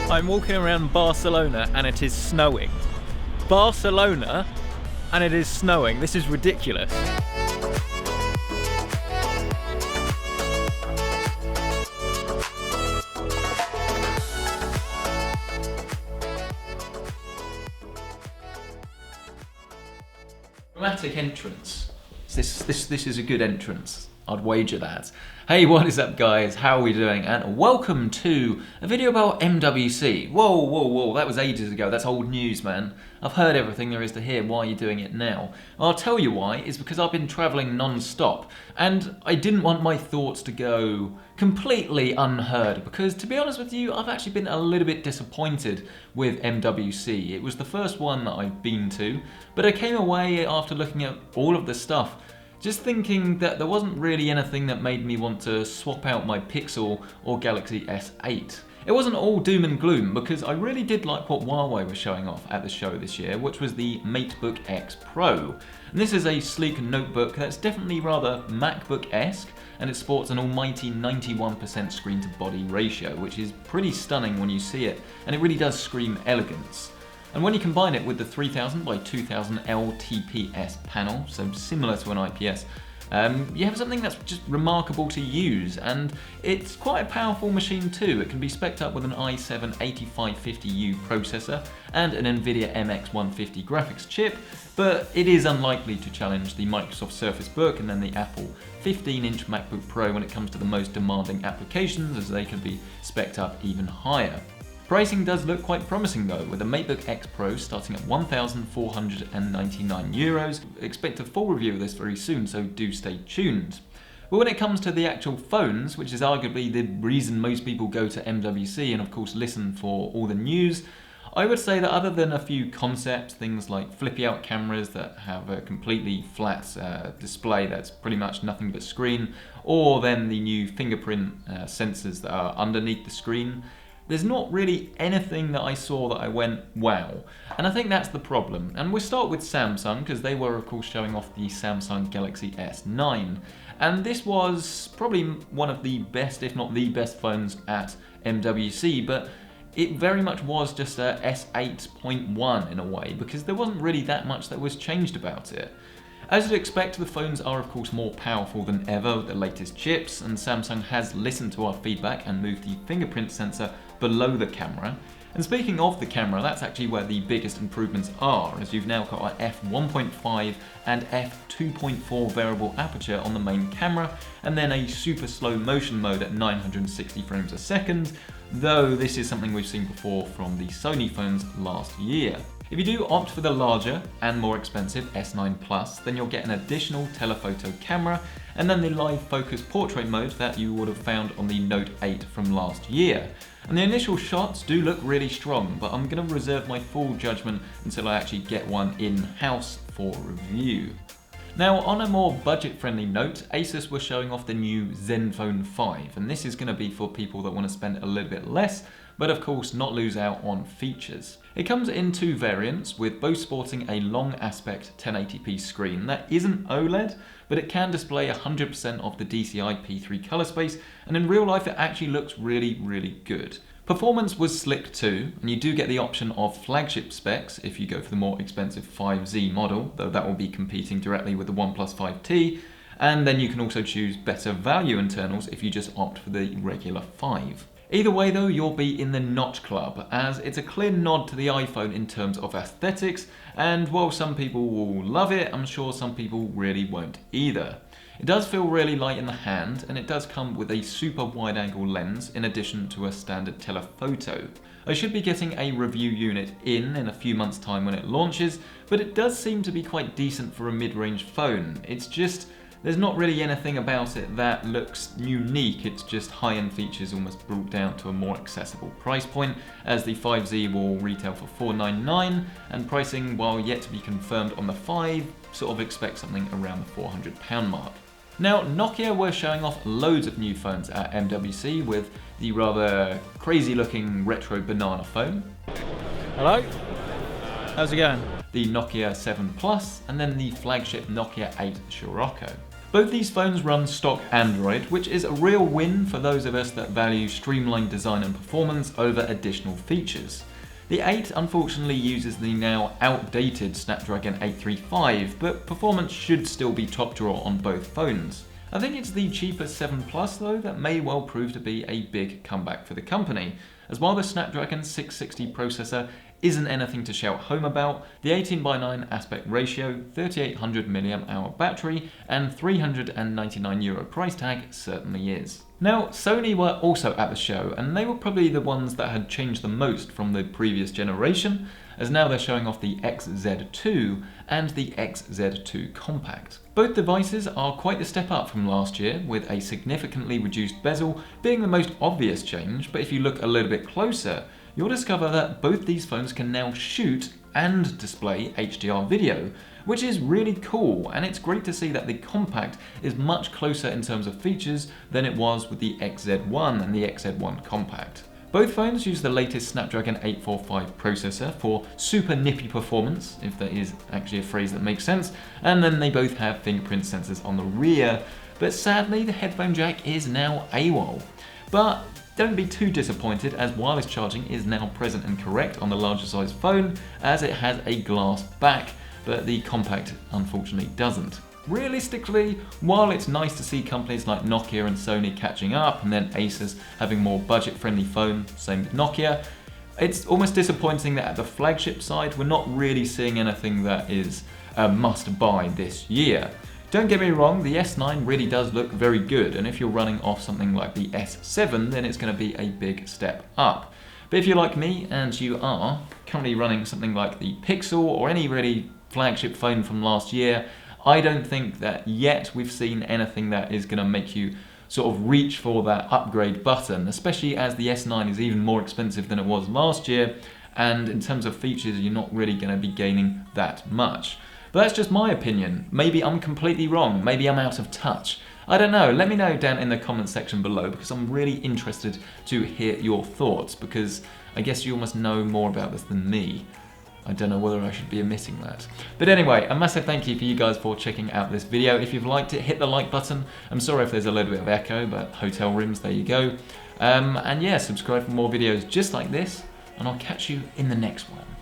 I'm walking around Barcelona and it is snowing. Barcelona and it is snowing. This is ridiculous. Dramatic entrance. This is a good entrance. I'd wager that. Hey, what is up guys? How are we doing? And welcome to a video about MWC. Whoa, that was ages ago. That's old news, man. I've heard everything there is to hear. Why are you doing it now? I'll tell you why. It's because I've been traveling non-stop and I didn't want my thoughts to go completely unheard because, to be honest with you, I've actually been a little bit disappointed with MWC. It was the first one that I've been to, but I came away after looking at all of the stuff just thinking that there wasn't really anything that made me want to swap out my Pixel or Galaxy S8. It wasn't all doom and gloom because I really did like what Huawei was showing off at the show this year, which was the MateBook X Pro. And this is a sleek notebook that's definitely rather MacBook-esque, and it sports an almighty 91% screen to body ratio, which is pretty stunning when you see it, and it really does scream elegance. And when you combine it with the 3000 by 2000 LTPS panel, so similar to an IPS, you have something that's just remarkable to use, and it's quite a powerful machine too. It can be spec'd up with an i7-8550U processor and an NVIDIA MX150 graphics chip, but it is unlikely to challenge the Microsoft Surface Book and then the Apple 15-inch MacBook Pro when it comes to the most demanding applications, as they can be spec'd up even higher. Pricing does look quite promising though, with the MateBook X Pro starting at €1,499. Expect a full review of this very soon, so do stay tuned. But when it comes to the actual phones, which is arguably the reason most people go to MWC and of course listen for all the news, I would say that other than a few concepts, things like flippy out cameras that have a completely flat display that's pretty much nothing but screen, or then the new fingerprint sensors that are underneath the screen, there's not really anything that I saw that I went, wow. And I think that's the problem. And we'll start with Samsung, because they were of course showing off the Samsung Galaxy S9. And this was probably one of the best, if not the best phones at MWC, but it very much was just a S8.1 in a way, because there wasn't really that much that was changed about it. As you'd expect, the phones are of course more powerful than ever with the latest chips, and Samsung has listened to our feedback and moved the fingerprint sensor below the camera. And speaking of the camera, that's actually where the biggest improvements are, as you've now got an f1.5 and f2.4 variable aperture on the main camera, and then a super slow motion mode at 960 frames a second, though this is something we've seen before from the Sony phones last year. If you do opt for the larger and more expensive S9 Plus, then you'll get an additional telephoto camera and then the live focus portrait mode that you would have found on the Note 8 from last year. And the initial shots do look really strong, but I'm going to reserve my full judgment until I actually get one in-house for review. Now, on a more budget-friendly note, Asus was showing off the new Zenfone 5, and this is going to be for people that want to spend a little bit less, but of course not lose out on features. It comes in two variants, with both sporting a long aspect 1080p screen that isn't OLED, but it can display 100% of the DCI P3 color space, and in real life it actually looks really good. Performance was slick too, and you do get the option of flagship specs if you go for the more expensive 5Z model, though that will be competing directly with the OnePlus 5T, and then you can also choose better value internals if you just opt for the regular 5. Either way though, you'll be in the notch club, as it's a clear nod to the iPhone in terms of aesthetics, and while some people will love it, I'm sure some people really won't either. It does feel really light in the hand, and it does come with a super wide angle lens in addition to a standard telephoto. I should be getting a review unit in a few months' time when it launches, but it does seem to be quite decent for a mid-range phone. It's just, there's not really anything about it that looks unique, it's just high-end features almost brought down to a more accessible price point, as the 5Z will retail for $499, and pricing, while yet to be confirmed on the 5, sort of expect something around the £400 mark. Now, Nokia were showing off loads of new phones at MWC with the rather crazy looking retro banana phone. Hello? How's it going? The Nokia 7 Plus, and then the flagship Nokia 8 Scirocco. Both these phones run stock Android, which is a real win for those of us that value streamlined design and performance over additional features. The 8 unfortunately uses the now outdated Snapdragon 835, but performance should still be top drawer on both phones. I think it's the cheaper 7 Plus though that may well prove to be a big comeback for the company, as while the Snapdragon 660 processor isn't anything to shout home about, the 18:9 aspect ratio, 3800 mAh battery and €399 price tag certainly is. Now, Sony were also at the show, and they were probably the ones that had changed the most from the previous generation, as now they're showing off the XZ2 and the XZ2 Compact. Both devices are quite the step up from last year, with a significantly reduced bezel being the most obvious change, but if you look a little bit closer, you'll discover that both these phones can now shoot and display HDR video, which is really cool, and it's great to see that the Compact is much closer in terms of features than it was with the XZ1 and the XZ1 Compact. Both phones use the latest Snapdragon 845 processor for super nippy performance, if that is actually a phrase that makes sense, and then they both have fingerprint sensors on the rear, but sadly the headphone jack is now AWOL. But don't be too disappointed, as wireless charging is now present and correct on the larger size phone, as it has a glass back, but the Compact unfortunately doesn't. Realistically, while it's nice to see companies like Nokia and Sony catching up, and then Asus having more budget-friendly phone, same with Nokia, it's almost disappointing that at the flagship side, we're not really seeing anything that is a must-buy this year. Don't get me wrong, the S9 really does look very good, and if you're running off something like the S7, then it's going to be a big step up. But if you're like me, and you are currently running something like the Pixel or any really flagship phone from last year, I don't think that yet we've seen anything that is going to make you sort of reach for that upgrade button, especially as the S9 is even more expensive than it was last year, and in terms of features, you're not really going to be gaining that much. But that's just my opinion. Maybe I'm completely wrong. Maybe I'm out of touch. I don't know. Let me know down in the comment section below, because I'm really interested to hear your thoughts, because I guess you almost know more about this than me. I don't know whether I should be admitting that. But anyway, a massive thank you for you guys for checking out this video. If you've liked it, hit the like button. I'm sorry if there's a little bit of echo, but hotel rooms, there you go. And yeah, subscribe for more videos just like this, and I'll catch you in the next one.